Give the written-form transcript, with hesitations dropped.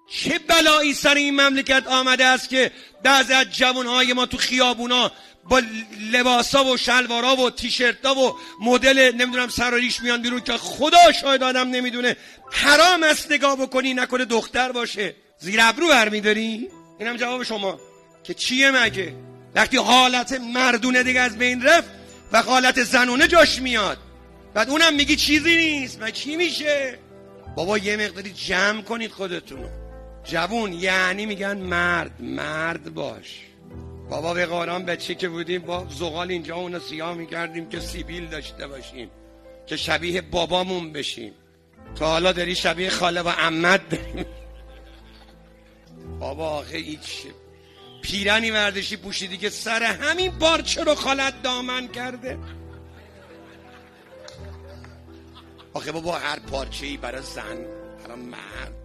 چه بلایی سر این مملکت آمده است که بعضی از جوانهای ما تو خیابونا با لباسا و شلوارا و تیشرتا و مدل نمیدونم سراریش میان بیرون که خدا شاید آدم نمیدونه. حرام است نگاه بکنی نکنه دختر باشه. زیر ابرو برمیداری؟ اینم جواب شما که چیه مگه؟ وقتی حالت مردونه دیگه از بین رفت و حالت زنونه جاش میاد، بعد اونم میگی چیزی نیست. من چی میشه؟ بابا یه مقداری جمع کنید خودتونو. جوون یعنی میگن مرد باش. بابا به قرآن بچه که بودیم با زغال اینجا اونو سیاه میکردیم که سیبیل داشته باشیم، که شبیه بابامون بشیم. تا حالا داری شبیه خاله و عمت داریم. بابا آخه هیچ پیرنی وردشی پوشیدی که سر همین پارچه رو خالت دامن کرده. آخه بابا هر پارچه‌ای برای زن، برای مرد